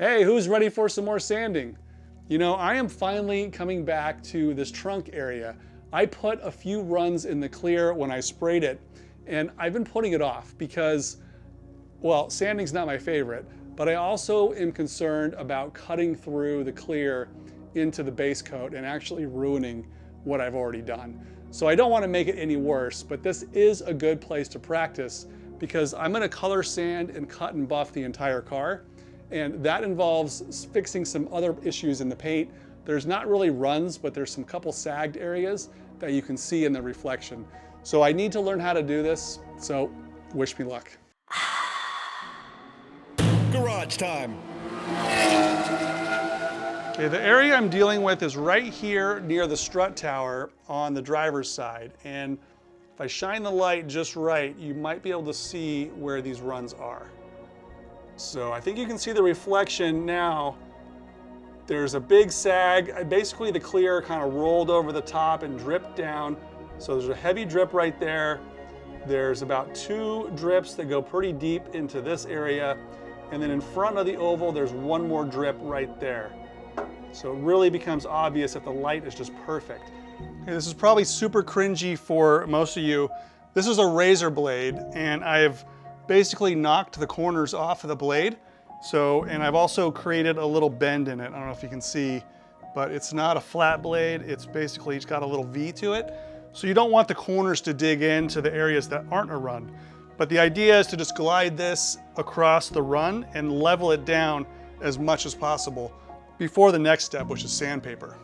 Hey, who's ready for some more sanding? You know, I am finally coming back to this trunk area. I put a few runs in the clear when I sprayed it, and I've been putting it off because, well, sanding's not my favorite, but I also am concerned about cutting through the clear into the base coat and actually ruining what I've already done. So I don't want to make it any worse, but this is a good place to practice because I'm going to color sand and cut and buff the entire car. And that involves fixing some other issues in the paint. There's not really runs, but there's some couple sagged areas that you can see in the reflection. So I need to learn how to do this, so wish me luck. Garage time. Okay, the area I'm dealing with is right here near the strut tower on the driver's side. And if I shine the light just right, you might be able to see where these runs are. So I think you can see the reflection now. There's a big sag. Basically the clear kind of rolled over the top and dripped down. So there's a heavy drip right there. There's about 2 drips that go pretty deep into this area. And then in front of the oval, there's one more drip right there. So it really becomes obvious if the light is just perfect. Okay, this is probably super cringy for most of you. This is a razor blade, and I've basically knocked the corners off of the blade. And I've also created a little bend in it. I don't know if you can see, but it's not a flat blade. It's basically, it's got a little V to it. So you don't want the corners to dig into the areas that aren't a run. But the idea is to just glide this across the run and level it down as much as possible before the next step, which is sandpaper.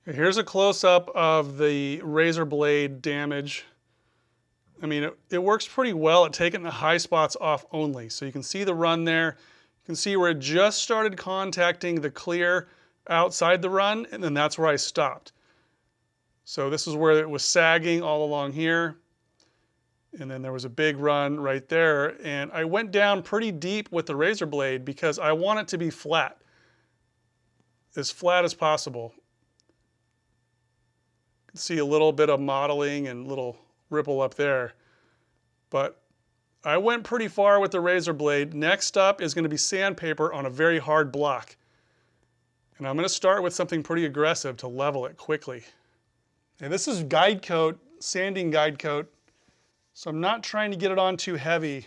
Here's a close-up of the razor blade damage. I mean, it works pretty well at taking the high spots off only. So you can see the run there. You can see where it just started contacting the clear outside the run, and then that's where I stopped. So this is where it was sagging all along here. And then there was a big run right there. And I went down pretty deep with the razor blade because I want it to be flat as possible. See a little bit of modeling and little ripple up there. But I went pretty far with the razor blade. Next up is going to be sandpaper on a very hard block. And I'm going to start with something pretty aggressive to level it quickly. And this is guide coat, sanding guide coat. So I'm not trying to get it on too heavy,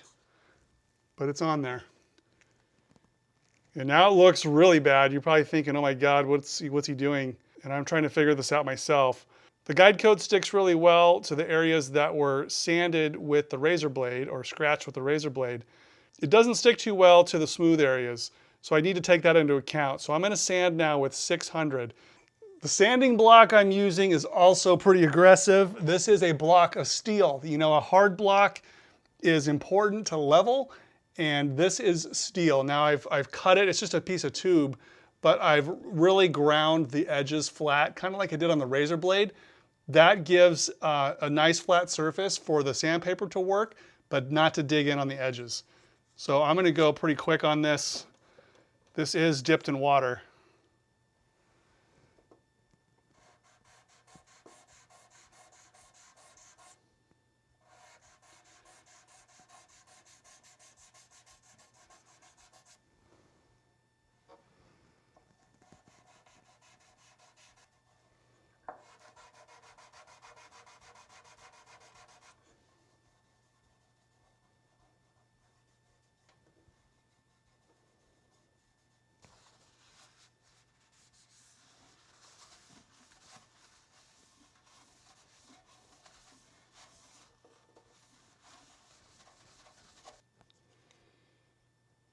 but it's on there. And now it looks really bad. You're probably thinking, oh my God, what's he doing? And I'm trying to figure this out myself. The guide coat sticks really well to the areas that were sanded with the razor blade or scratched with the razor blade. It doesn't stick too well to the smooth areas, so I need to take that into account. So I'm going to sand now with 600. The sanding block I'm using is also pretty aggressive. This is a block of steel. You know, a hard block is important to level, and this is steel. Now I've cut it, it's just a piece of tube, but I've really ground the edges flat, kind of like I did on the razor blade. That gives a nice flat surface for the sandpaper to work, but not to dig in on the edges. So I'm gonna go pretty quick on this. This is dipped in water.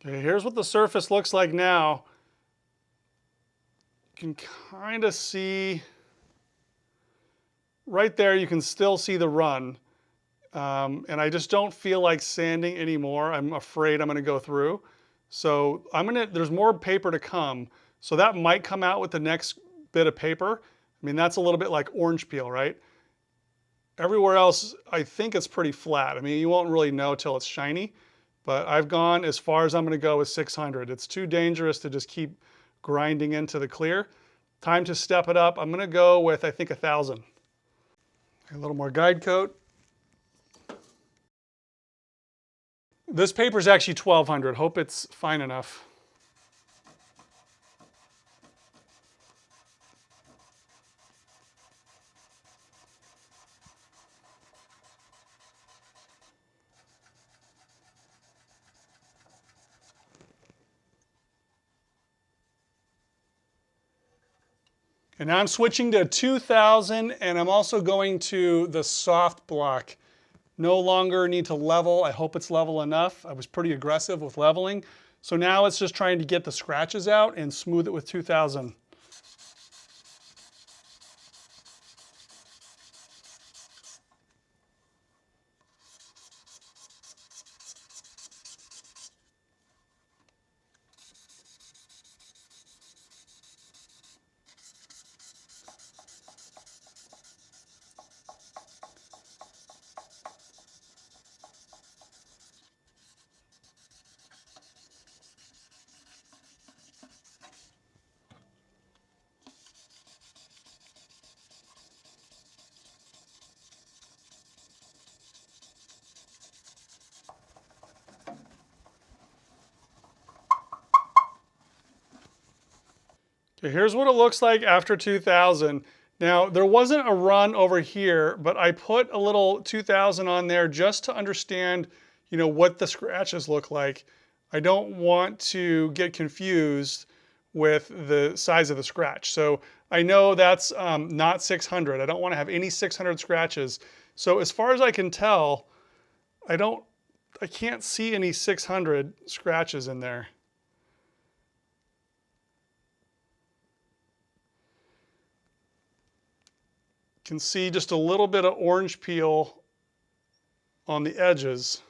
Okay, here's what the surface looks like now. You can kind of see, right there you can still see the run. And I just don't feel like sanding anymore. I'm afraid I'm gonna go through. So there's more paper to come. So that might come out with the next bit of paper. I mean, that's a little bit like orange peel, right? Everywhere else, I think it's pretty flat. I mean, you won't really know till it's shiny, but I've gone as far as I'm gonna go with 600. It's too dangerous to just keep grinding into the clear. Time to step it up. I'm gonna go with, I think, 1,000. A little more guide coat. This paper is actually 1,200. Hope it's fine enough. And now I'm switching to 2,000, and I'm also going to the soft block. No longer need to level. I hope it's level enough. I was pretty aggressive with leveling. So now it's just trying to get the scratches out and smooth it with 2,000. Okay, here's what it looks like after 2,000. Now, there wasn't a run over here, but I put a little 2,000 on there just to understand, what the scratches look like. I don't want to get confused with the size of the scratch. So I know that's not 600. I don't want to have any 600 scratches. So as far as I can tell, I can't see any 600 scratches in there. Can see just a little bit of orange peel on the edges.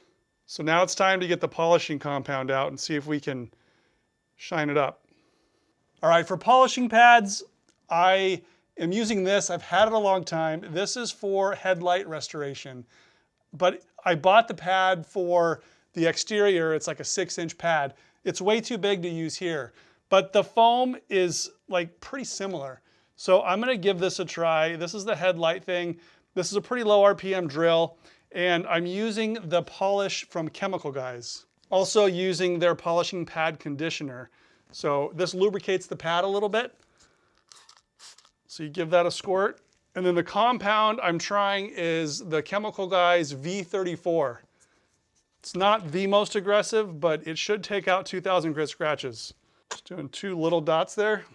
So now it's time to get the polishing compound out and see if we can shine it up. All right, for polishing pads, I am using this. I've had it a long time. This is for headlight restoration. But I bought the pad for the exterior. It's like a 6-inch pad. It's way too big to use here. But the foam is like pretty similar. So I'm gonna give this a try. This is the headlight thing. This is a pretty low RPM drill, and I'm using the polish from Chemical Guys. Also using their polishing pad conditioner. So this lubricates the pad a little bit. So you give that a squirt. And then the compound I'm trying is the Chemical Guys V34. It's not the most aggressive, but it should take out 2,000 grit scratches. Just doing 2 little dots there.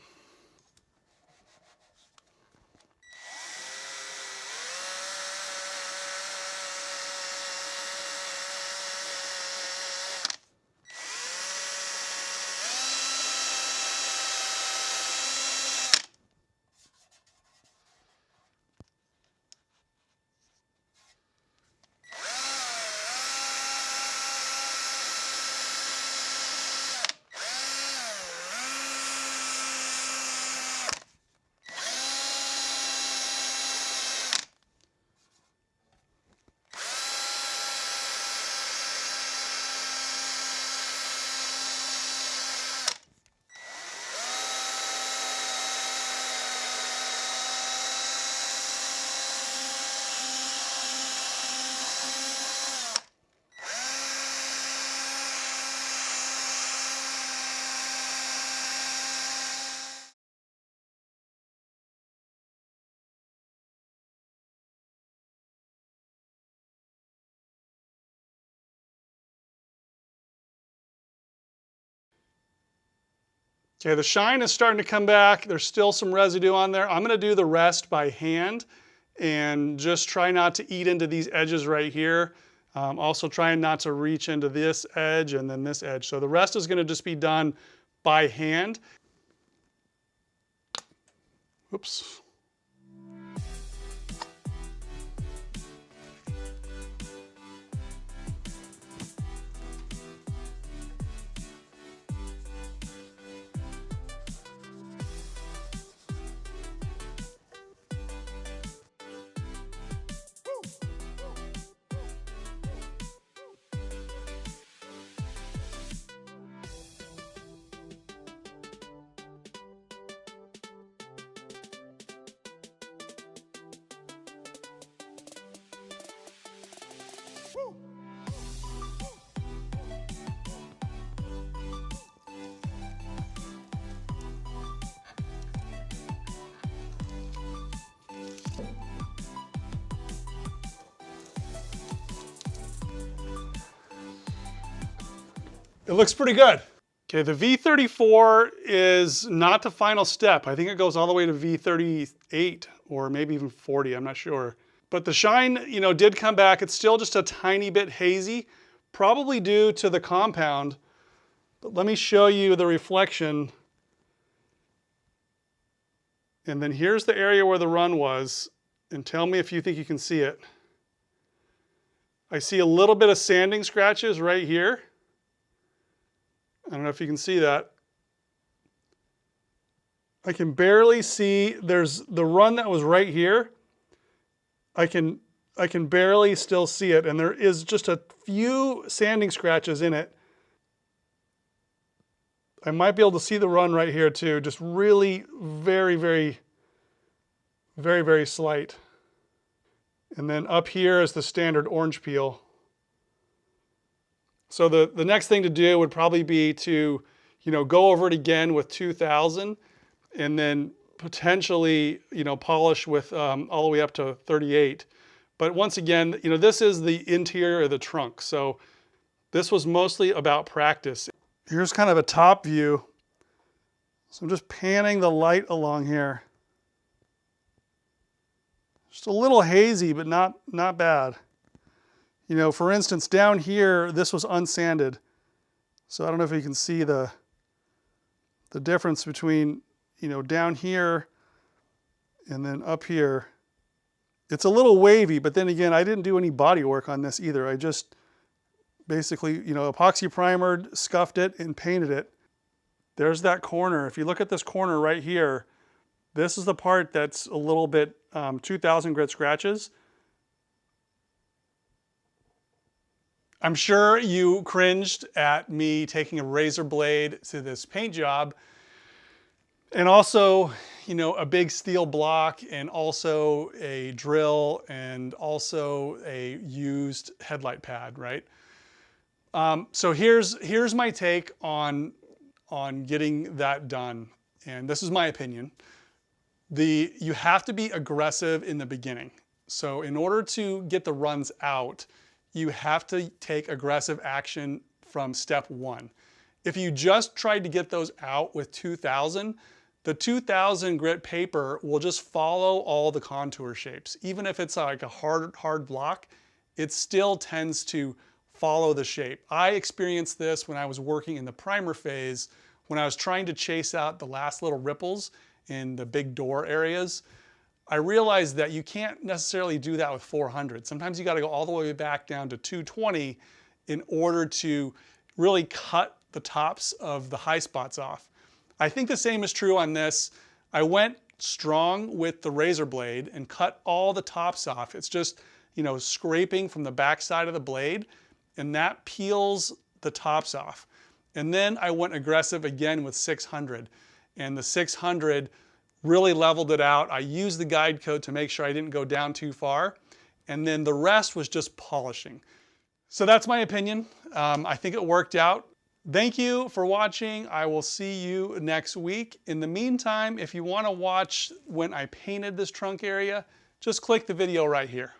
Okay, the shine is starting to come back. There's still some residue on there. I'm gonna do the rest by hand and just try not to eat into these edges right here. Also trying not to reach into this edge and then this edge. So the rest is gonna just be done by hand. Oops. It looks pretty good. Okay, the V34 is not the final step. I think it goes all the way to V38 or maybe even 40, I'm not sure. But the shine, you know, did come back. It's still just a tiny bit hazy, probably due to the compound. But let me show you the reflection. And then here's the area where the run was, and tell me if you think you can see it. I see a little bit of sanding scratches right here. I don't know if you can see that. I can barely see, there's the run that was right here. I can barely still see it, and there is just a few sanding scratches in it. I might be able to see the run right here too, just really very slight. And then up here is the standard orange peel. So the next thing to do would probably be to, you know, go over it again with 2000 and then potentially, you know, polish with all the way up to 38. But once again, you know, this is the interior of the trunk. So this was mostly about practice. Here's kind of a top view. So I'm just panning the light along here. Just a little hazy, but not bad. You know, for instance, down here, this was unsanded. So I don't know if you can see the difference between, you know, down here and then up here. It's a little wavy, but then again, I didn't do any body work on this either. I just basically, you know, epoxy primered, scuffed it, and painted it. There's that corner. If you look at this corner right here, this is the part that's a little bit 2000 grit scratches. I'm sure you cringed at me taking a razor blade to this paint job, and also, you know, a big steel block, and also a drill, and also a used headlight pad, right? So here's my take on getting that done, and this is my opinion. You have to be aggressive in the beginning. So in order to get the runs out, you have to take aggressive action from step one. If you just tried to get those out with 2000, the 2000 grit paper will just follow all the contour shapes. Even if it's like a hard block, it still tends to follow the shape. I experienced this when I was working in the primer phase, when I was trying to chase out the last little ripples in the big door areas. I realized that you can't necessarily do that with 400. Sometimes you got to go all the way back down to 220 in order to really cut the tops of the high spots off. I think the same is true on this. I went strong with the razor blade and cut all the tops off. It's just, you know, scraping from the back side of the blade, and that peels the tops off. And then I went aggressive again with 600, and the 600 really leveled it out. I used the guide coat to make sure I didn't go down too far. And then the rest was just polishing. So that's my opinion. I think it worked out. Thank you for watching. I will see you next week. In the meantime, if you want to watch when I painted this trunk area, just click the video right here.